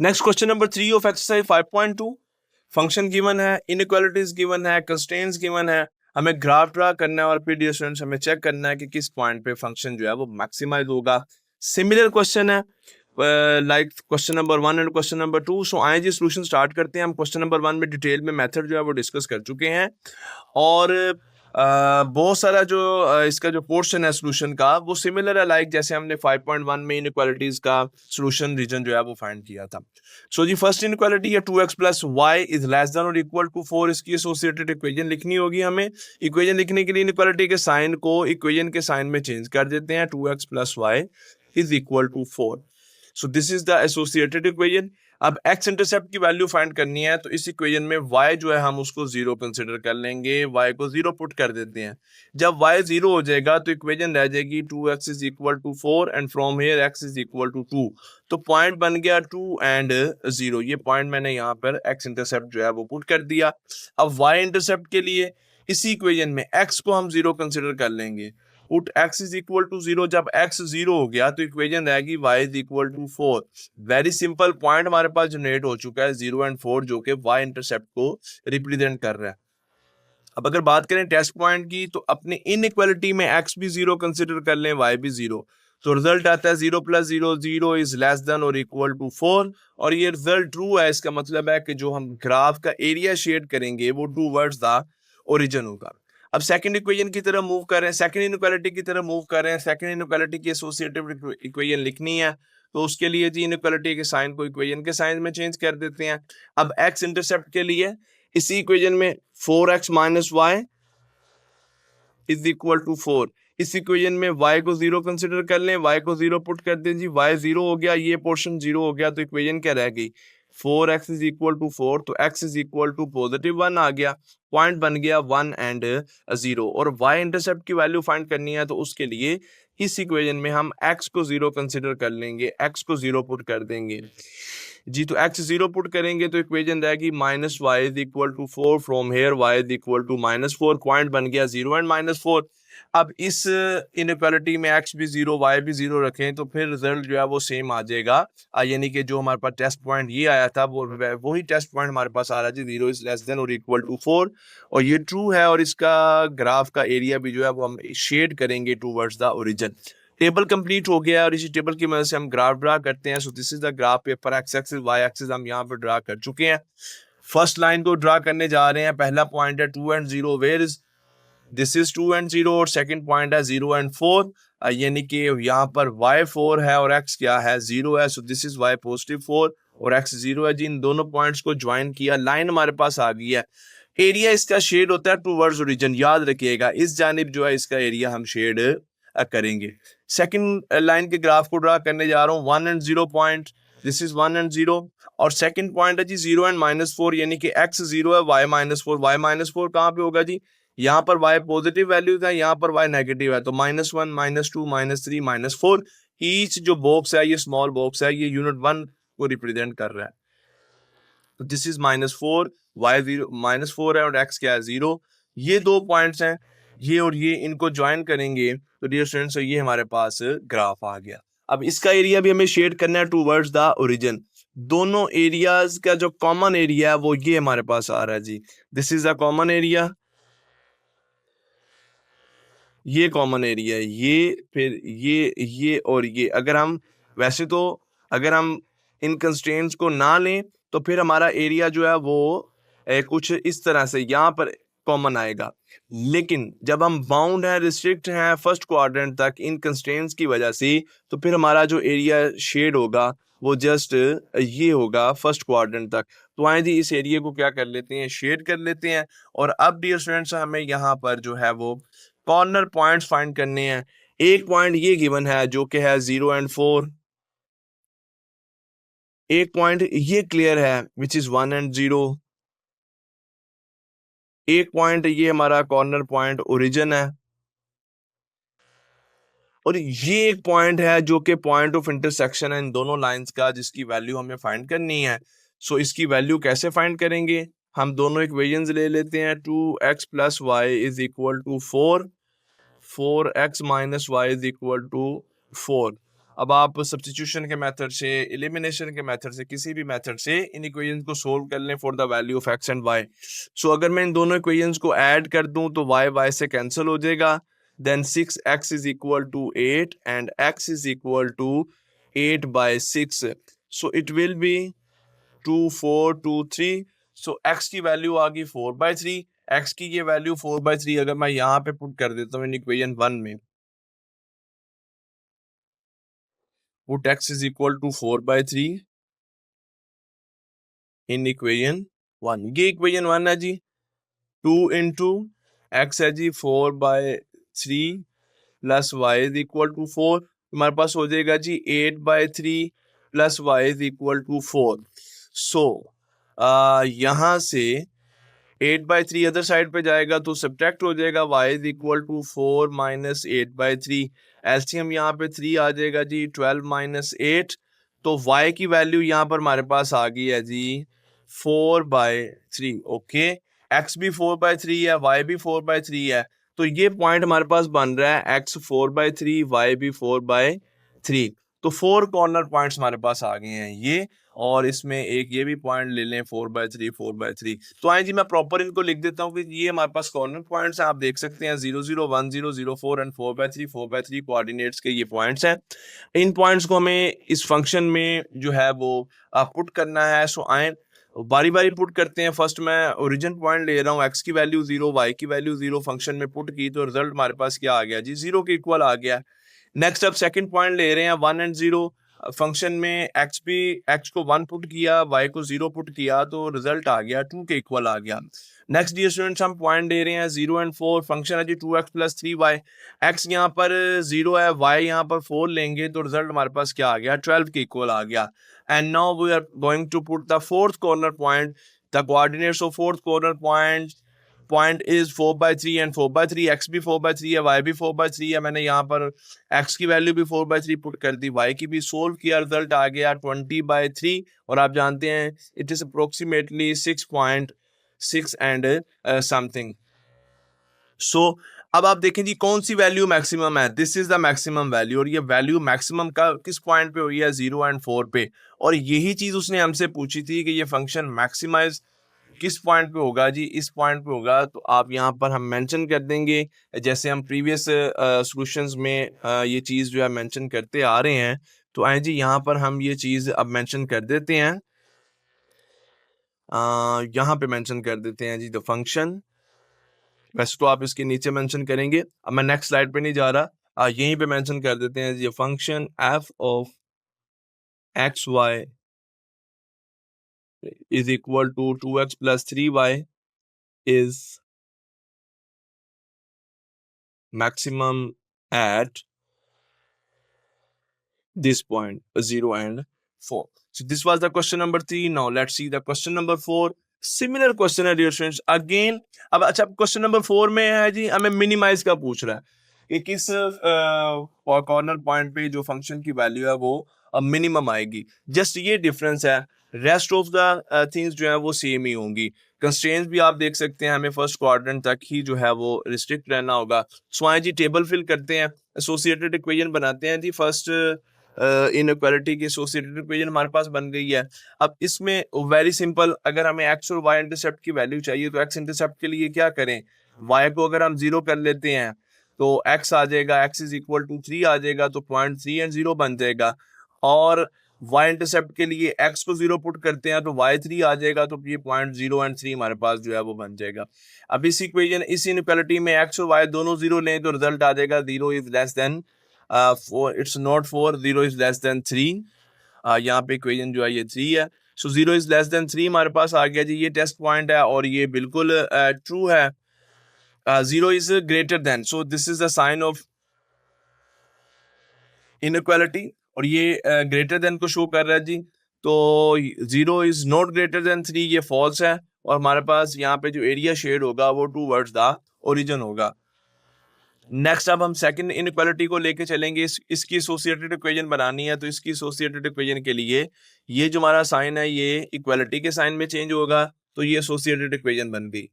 Next question number 3 of exercise 5.2, function given है, inequalities given है, constraints given है, हमें ग्राफ ड्रा करना है और फिर डियर स्टूडेंट्स हमें चेक करना है कि किस पॉइंट पे फंक्शन जो है वो मैक्सिमाइज होगा। सिमिलर क्वेश्चन है like question number 1 and question number 2। सो आए जी सोल्यूशन स्टार्ट करते हैं। हम क्वेश्चन नंबर 1 में डिटेल में मेथड जो है वो डिस्कस कर चुके हैं और बहुत सारा जो इसका जो पोर्शन है सोल्यूशन का वो सिमिलर है लाइक जैसे हमने 5.1 में इनइक्वालिटीज का सोल्यूशन रीजन जो है वो फाइंड किया था। सो जी फर्स्ट इनइक्वालिटी है 2x plus Y is less than और इक्वल टू 4। इसकी एसोसिएटेड इक्वेशन लिखनी होगी हमें। इक्वेशन लिखने के लिए इनइक्वालिटी के साइन को इक्वेशन के साइन में चेंज कर देते हैं। 2x plus Y is equal to 4। So this is the associated equation. अब x इंटरसेप्ट की वैल्यू फाइंड करनी है तो इस इक्वेशन में y जो है हम उसको 0 कंसिडर कर लेंगे। y को 0 पुट कर देते हैं। जब y 0 हो जाएगा तो इक्वेशन रह जाएगी 2x is equal to 4 and from here x is equal to 2। तो पॉइंट बन गया 2 एंड 0। ये पॉइंट मैंने यहाँ पर x इंटरसेप्ट जो है वो पुट कर दिया। अब y इंटरसेप्ट के लिए इसी इक्वेशन में x को हम 0 कंसिडर कर लेंगे। Put x is equal to 0। जब x 0 हो गया तो इक्वेशन रहेगी y is equal to 4। Very simple point हमारे पास जनरेट हो चुका है 0 एंड 4 जो कि y इंटरसेप्ट को रिप्रेजेंट कर रहा है। अब अगर बात करें टेस्ट पॉइंट की तो अपने इनइक्वालिटी में x भी 0 कंसिडर कर लें, y भी 0। तो रिजल्ट आता है 0 प्लस 0 0 इज लेस देन और इक्वल टू 4 और ये रिजल्ट ट्रू है। इसका मतलब है कि जो हम ग्राफ का एरिया शेड करेंगे वो टूवर्ड्स द ओरिजिन होगा। अब सेकंड इक्वेशन की तरफ मूव कर रहे हैं, सेकंड इनइक्वालिटी की तरफ मूव कर रहे हैं। सेकंड इनइक्वालिटी की एसोसिएटिव इक्वेशन लिखनी है तो उसके लिए जी इनइक्वालिटी के साइन को इक्वेशन के साइन में चेंज कर देते हैं। अब x इंटरसेप्ट के लिए इसी इक्वेशन में 4x minus y is equal to 4। इस इक्वेशन में y को 0 कंसिडर कर लें, y को 0 पुट कर दें जी। y 0 हो गया, ये पोर्शन 0 हो गया तो इक्वेशन क्या रह गई 4x इज इक्वल टू 4। तो x is equal to positive 1 आ गया। पॉइंट बन गया 1 एंड 0 और y इंटरसेप्ट की वैल्यू फाइंड करनी है तो उसके लिए इस इक्वेशन में हम x को 0 कंसिडर कर लेंगे, x को 0 पुट कर देंगे जी। तो x 0 पुट करेंगे तो इक्वेशन रहेगी minus y is equal to 4 from here y is equal to minus 4। Point बन गया 0 एंड माइनस 4। अब इस इनइक्वालिटी में x भी 0 y भी 0 रखें तो फिर रिजल्ट जो है वो सेम आ जाएगा। यानी कि जो हमारे पास टेस्ट पॉइंट ये आया था वो वही टेस्ट पॉइंट हमारे पास आ रहा है जी 0 इज लेस देन और इक्वल टू 4 और ये ट्रू है। और इसका ग्राफ का एरिया भी जो है वो हम शेड करेंगे towards the origin. Table complete हो गया और इसी टेबल की मदद से हम ग्राफ ड्रा करते हैं। So this is the graph paper x axis y axis हम यहाँ पर ड्रा कर चुके हैं। फर्स्ट लाइन को ड्रा करने जा रहे हैं। पहला पॉइंट है 2 and 0 where is this is 2 and 0 और सेकंड पॉइंट है 0 एंड 4 यानी कि यहाँ पर y 4 है और x क्या है 0 है। सो दिस इज y पॉजिटिव 4 और x 0 है जी। इन दोनों पॉइंट्स को ज्वाइन किया, लाइन हमारे पास आ गई है। एरिया इसका शेड होता है टूवर्ड्स ओरिजिन, याद रखिएगा इस जानिब जो है इसका एरिया हम शेड करेंगे। सेकंड लाइन के ग्राफ को ड्रा करने जा रहा हूँ 1 and 0 point, this is 1 and 0 और सेकंड पॉइंट है जी 0 एंड माइनस 4 यानी कि x 0 है y माइनस 4। y माइनस 4 कहाँ पे होगा जी, यहाँ पर y पॉजिटिव वैल्यूज है, यहाँ पर y नेगेटिव है तो -1 -2 -3 -4। ईच जो बॉक्स है ये स्मॉल बॉक्स है, ये यूनिट 1 को रिप्रेजेंट कर रहा है। तो दिस इज -4 y 0 -4 है और x क्या है 0। ये दो पॉइंट्स हैं ये और ये, इनको ज्वाइन करेंगे तो डियर स्टूडेंट्स ये हमारे पास ग्राफ आ गया। अब इसका एरिया भी हमें शेड करना है टूवर्ड्स द ओरिजिन। दोनों एरियाज का जो कॉमन एरिया है वो ये हमारे पास आ रहा है जी। This is the common area, ये कॉमन एरिया है, ये फिर ये और ये। अगर हम वैसे तो अगर हम इन कंस्ट्रेंट्स को ना लें तो फिर हमारा एरिया जो है वो कुछ इस तरह से यहाँ पर कॉमन आएगा। लेकिन जब हम बाउंड है, रिस्ट्रिक्ट हैं फर्स्ट क्वाड्रेंट तक इन कंस्ट्रेंट्स की वजह से, तो फिर हमारा जो एरिया शेड होगा वो जस्ट ये होगा फर्स्ट क्वाड्रेंट तक। तो आए जी इस एरिया को क्या कर लेते हैं, शेड कर लेते हैं। और अब डियर स्टूडेंट्स हमें यहाँ पर जो है वो कॉर्नर पॉइंट्स फाइंड करने हैं। एक पॉइंट ये गिवन है जो कि है 0 एंड 4, एक पॉइंट ये क्लियर है विच इज 1 एंड 0, एक पॉइंट ये हमारा कॉर्नर पॉइंट ओरिजिन है और ये एक पॉइंट है जो कि पॉइंट ऑफ इंटरसेक्शन है इन दोनों लाइंस का, जिसकी वैल्यू हमें फाइंड करनी है। सो इसकी वैल्यू कैसे फाइंड करेंगे, हम दोनों इक्वेशंस ले लेते हैं। 2x plus Y is equal to 4, 4x minus y is equal to 4। अब आप सब्स्टिट्यूशन के मेथड से, एलिमिनेशन के मेथड से, किसी भी मेथड से इन इक्वेशंस को सोल्व कर लें for the value of X and Y. So अगर मैं इन दोनों इक्वेशंस को ऐड कर दूं तो वाई वाई से कैंसिल हो जाएगा, then 6x is equal to 8 and x is equal to 8/6, so it will be 2 4 2 3। So x की वैल्यू आ गई 4/3, x की ये वैल्यू 4/3 अगर मैं यहाँ पे पुट कर देता हूँ इन इक्वेशन 1 में, put x is equal to 4/3 in equation 1। ये equation 1 है जी। 2 into x है जी 4/3 plus y is equal to 4, हमारे पास हो जाएगा जी 8/3 plus y is equal to 4। सो यहाँ से 8/3 अदर साइड पे जाएगा तो सब्ट्रैक्ट हो जाएगा, y is equal to 4 minus 8/3। LCM यहाँ पे 3 आ जाएगा जी, 12 minus 8, तो y की वैल्यू यहाँ पर हमारे पास आ गई है जी 4/3। ओके, x भी 4/3 है, y भी 4/3 है, तो ये पॉइंट हमारे पास बन रहा है x 4/3, y भी 4/3। तो 4 कॉर्नर पॉइंट्स हमारे पास आ गए हैं ये, और इसमें एक ये भी पॉइंट ले लें 4/3 4/3। तो आए जी मैं प्रॉपर इनको लिख देता हूँ कि ये हमारे पास कॉर्नर पॉइंट्स हैं, आप देख सकते हैं 0 0 1 0 0 4 एंड 4/3 4/3 कोऑर्डिनेट्स के ये पॉइंट्स हैं। इन पॉइंट्स को हमें इस फंक्शन में जो है वो पुट करना है। सो आए बारी बारी पुट करते हैं। फर्स्ट मैं ओरिजिन पॉइंट ले रहा हूँ, x की वैल्यू 0, y की वैल्यू 0 फंक्शन में पुट की तो रिजल्ट हमारे पास क्या आ गया जी, 0 के इक्वल आ गया। नेक्स्ट अब सेकंड पॉइंट ले रहे हैं 1 एंड 0 फंक्शन में, x को 1 पुट किया, y को 0 पुट किया तो रिजल्ट आ गया 2 के इक्वल आ गया। नेक्स्ट डियर स्टूडेंट्स हम पॉइंट दे रहे हैं 0 एंड 4 फंक्शन है जी 2x प्लस 3y, x यहाँ पर 0 है, y यहाँ पर 4 लेंगे तो रिजल्ट हमारे पास क्या आ गया 12 के इक्वल आ गया। And now we are going to put the fourth corner point, the coordinates of fourth corner point is 4/3 and 4/3, x भी 4/3 है, y भी 4/3 है। मैंने यहाँ पर x की वैल्यू भी 4/3 पुट कर दी, y की भी सोल्व किया, रिजल्ट आ गया 20/3, और आप जानते हैं it is approximately 6.6 and something. So अब आप देखें जी कौन सी वैल्यू मैक्सिमम है, this is the maximum value, और ये वैल्यू मैक्सिमम का किस पॉइंट पे हुई है 0 एंड 4 पे, और यही चीज उसने हमसे पूछी थी कि ये फंक्शन मैक्सिमाइज किस पॉइंट पे होगा जी, इस पॉइंट पे होगा। तो आप यहाँ पर हम मेंशन कर देंगे जैसे हम प्रीवियस सॉल्यूशंस में ये चीज़ जो है मेंशन करते आ रहे हैं। तो आए जी यहाँ पर हम ये चीज़ अब मेंशन कर देते हैं, यहाँ पे मेंशन कर देते हैं जी द फंक्शन। वैसे तो आप इसके नीचे मेंशन करेंगे, अब मैं नेक्स्ट स्लाइड पे नहीं जा रहा, यहीं पे मेंशन कर देते हैं जी function f of xy is equal to 2x plus 3y is maximum at this point 0 and 4. So this was the question number 3. Now let's see the question number 4. Similar question है dear students again। अब अच्छा question number 4 में है जी हमें minimise का पूछ रहा है कि किस कॉर्नर पॉइंट पे जो फंक्शन की वैल्यू है वो मिनिमम आएगी। जस्ट ये डिफरेंस है, रेस्ट ऑफ द थिंग्स जो है वो सेम ही होंगी। कंस्ट्रेंट्स भी आप देख सकते हैं, हमें फर्स्ट क्वाड्रेंट तक ही जो है वो रिस्ट्रिक्ट रहना होगा। सो आए जी टेबल फिल करते हैं, एसोसिएटेड इक्वेशन बनाते हैं जी। फर्स्ट इनइक्वालिटी की एसोसिएटेड इक्वेशन हमारे पास बन गई है। अब इसमें वेरी सिंपल, अगर हमें एक्स और वाई इंटरसेप्ट की वैल्यू चाहिए तो एक्स इंटरसेप्ट के लिए क्या करें, वाई को अगर हम 0 कर लेते हैं तो एक्स आ जाएगा, एक्स इज इक्वल टू 3 आ जाएगा, तो पॉइंट 3 एंड 0 बन जाएगा। और वाई इंटरसेप्ट के लिए एक्स को 0 पुट करते हैं तो वाई 3 आ जाएगा, तो ये पॉइंट 0 एंड 3 हमारे पास जो है वो बन जाएगा। अब इस इक्वेशन इस इनइक्वालिटी में एक्स और वाई दोनों 0 लें तो रिजल्ट आ जाएगा 0 is less then 4, it's not 4, 0 is less then 3। यहाँ पे इक्वेशन जो है ये 3 है। सो 0 इज लेस देन 3 हमारे पास आ गया जी, ये टेस्ट पॉइंट है और ये बिल्कुल ट्रू है। 0 is greater than, so this is the sign of inequality, और ये ग्रेटर देन को शो कर रहा है जी। तो 0 इज नॉट ग्रेटर देन 3, ये फॉल्स है, और हमारे पास यहाँ पे जो एरिया शेड होगा वो टूवर्ड्स द ओरिजिन होगा। नेक्स्ट अब हम सेकंड इनइक्वालिटी को लेके चलेंगे, इसकी एसोसिएटेड इक्वेशन बनानी है। तो इसकी एसोसिएटेड इक्वेशन के लिए ये जो हमारा साइन है ये इक्वालिटी के साइन में चेंज होगा, तो ये एसोसिएटेड इक्वेशन बन गई।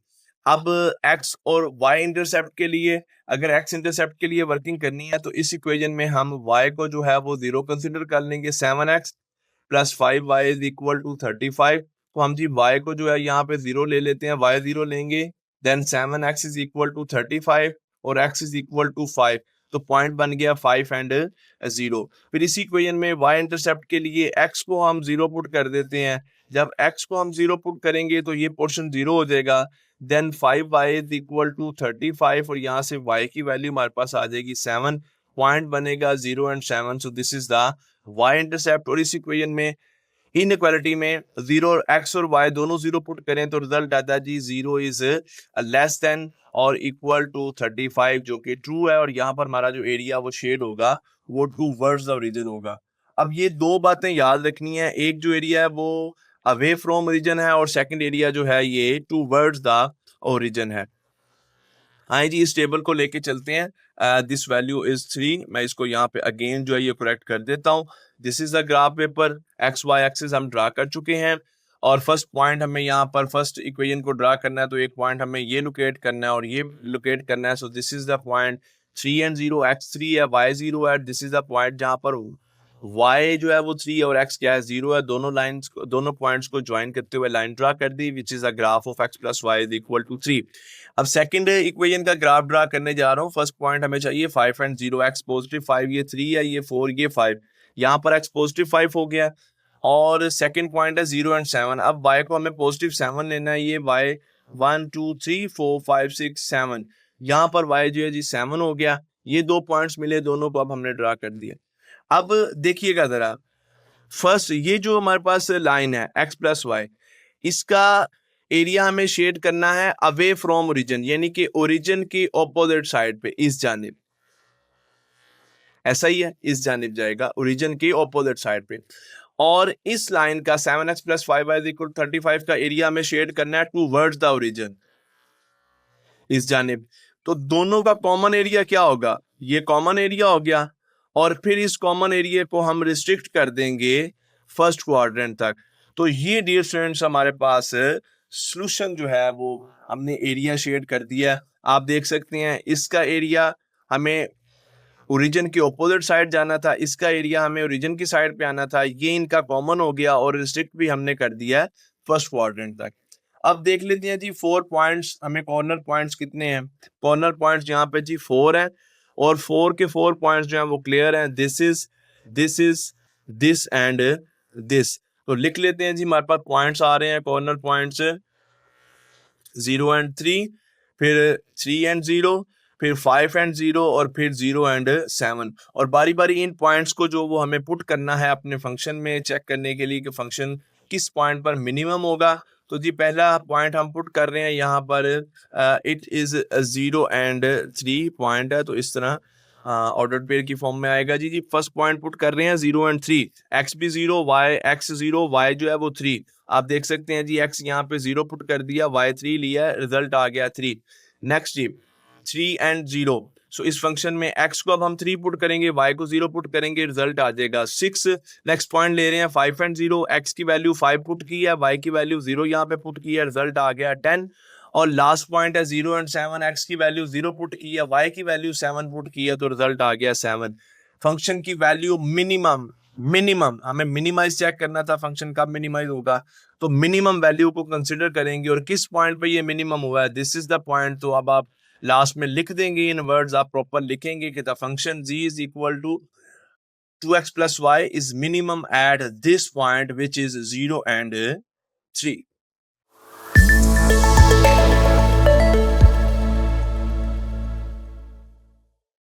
अब x और y इंटरसेप्ट के लिए, अगर x इंटरसेप्ट के लिए वर्किंग करनी है तो इस इक्वेशन में हम y को जो है वो 0 कंसिडर कर लेंगे। 7x plus 5y is equal to 35। तो हम जी y को जो है यहाँ पे 0 ले लेते हैं, y 0 लेंगे, then 7x is equal to 35 और x इज इक्वल टू 5। तो पॉइंट बन गया 5 एंड 0। फिर इसी इक्वेशन में y इंटरसेप्ट के लिए x को हम 0 पुट कर देते हैं। जब x को हम 0 पुट करेंगे तो ये पोर्शन 0 हो जाएगा। Then 5y is equal to 35 और यहाँ से y की वैल्यू हमारे पास आ जाएगी 7। पॉइंट बनेगा 0 and 7। So this is the y intercept. और इस इक्वेशन में इनइक्वालिटी में 0 x और y दोनों 0 पुट करें तो रिजल्ट आता है जी 0 इज लेस देन और इक्वल टू 35, जो कि ट्रू है। और यहाँ पर हमारा जो एरिया वो शेड होगा वो टूवर्ड्स द रीजन होगा। अब ये दो बातें याद रखनी है, एक जो एरिया है वो अवे फ्रॉम रीजन है और सेकंड एरिया जो है ये टूवर्ड्स द ओरिजिन है। हाँ जी, इस टेबल को लेके चलते हैं। This value is 3। मैं इसको यहाँ पे अगेन जो है ये करेक्ट कर देता हूँ। This is the graph paper, x y axis हम ड्रा कर चुके हैं और फर्स्ट पॉइंट हमें यहाँ पर फर्स्ट इक्वेशन को ड्रा करना है तो एक पॉइंट हमें ये लोकेट करना है और ये लोकेट करना है। सो this is the point 3 and 0, x3 है y0 है। दिस इज द पॉइंट जहाँ पर y जो है वो 3 और x क्या है 0 है। दोनों पॉइंट्स को ज्वाइन करते हुए लाइन ड्रा कर दी, which is a graph of x plus Y is equal to 3। अब सेकंड इक्वेशन का ग्राफ ड्रा करने जा रहा हूँ। फर्स्ट पॉइंट हमें चाहिए 5 एंड 0, x पॉजिटिव 5, ये 3 है, ये 4, ये 5। यहाँ पर x पॉजिटिव 5 हो गया और सेकंड पॉइंट है 0 एंड 7। अब y को हमें पॉजिटिव 7 लेना है, ये y 1 2 3 4 5 6 7। यहाँ पर y जो है जी 7 हो गया। ये दो पॉइंट्स मिले, दोनों को अब हमने ड्रा कर दिया। अब देखिएगा जरा, फर्स्ट ये जो हमारे पास लाइन है x प्लस वाई, इसका एरिया हमें शेड करना है अवे फ्रॉम ओरिजिन, यानी कि ओरिजिन की ऑपोजिट साइड पे, इस जानिब। ऐसा ही है, इस जानिब जाएगा ओरिजिन की ऑपोजिट साइड पे। और इस लाइन का 7x plus 5y is equal 35 का एरिया हमें शेड करना है टूवर्ड्स द ओरिजिन, इस जानिब। तो दोनों का कॉमन एरिया क्या होगा, ये कॉमन एरिया हो गया और फिर इस कॉमन एरिया को हम रिस्ट्रिक्ट कर देंगे फर्स्ट क्वाड्रेंट तक। तो ये डियर स्टूडेंट्स हमारे पास सॉल्यूशन जो है वो हमने एरिया शेड कर दिया। आप देख सकते हैं इसका एरिया हमें ओरिजिन की ऑपोजिट साइड जाना था, इसका एरिया हमें ओरिजिन की साइड पे आना था। ये इनका कॉमन हो गया और रिस्ट्रिक्ट भी हमने कर दिया है फर्स्ट क्वाड्रेंट तक। अब देख लेते हैं जी 4 पॉइंट्स, हमें कॉर्नर पॉइंट्स कितने हैं। कॉर्नर पॉइंट्स यहाँ पे जी 4 हैं और 4 के 4 पॉइंट्स जो हैं वो क्लियर हैं। This is this and this. तो लिख लेते हैं जी, हमारे पास पॉइंट्स आ रहे हैं कॉर्नर पॉइंट्स 0 एंड 3, फिर 3 एंड 0, फिर 5 एंड 0 और फिर 0 एंड 7। और बारी बारी इन पॉइंट्स को जो वो हमें पुट करना है अपने फंक्शन में, चेक करने के लिए कि फंक्शन किस पॉइंट पर मिनिमम होगा। तो जी पहला पॉइंट हम पुट कर रहे हैं यहाँ पर, इट इज 0 एंड 3 पॉइंट है, तो इस तरह ऑर्डर पेयर की फॉर्म में आएगा। जी फर्स्ट पॉइंट पुट कर रहे हैं 0 एंड 3, एक्स भी 0, वाई एक्स 0, वाई जो है वो 3। आप देख सकते हैं जी एक्स यहाँ पे 0 पुट कर दिया, वाई 3 लिया, रिजल्ट आ गया 3। Next ji 3 and 0। सो इस फंक्शन में x को अब हम 3 पुट करेंगे, y को 0 पुट करेंगे, रिजल्ट आ जाएगा 6। नेक्स्ट पॉइंट ले रहे हैं 5 एंड 0, x की वैल्यू 5 पुट की है, y की वैल्यू 0 यहाँ पे पुट की है, रिजल्ट आ गया 10। और लास्ट पॉइंट है 0 एंड 7, x की वैल्यू 0 पुट की है, y की वैल्यू 7 पुट की है, तो रिजल्ट आ गया 7। फंक्शन की वैल्यू मिनिमम हमें मिनिमाइज चेक करना था, फंक्शन कब मिनिमाइज होगा, तो मिनिमम वैल्यू को कंसिडर करेंगे और किस पॉइंट पे ये मिनिमम हुआ है, दिस इज द पॉइंट। तो अब आप लास्ट में लिख देंगे इन वर्ड्स, आप प्रॉपर लिखेंगे कि the function g is equal to 2x plus y is minimum at this point which is 0 and 3।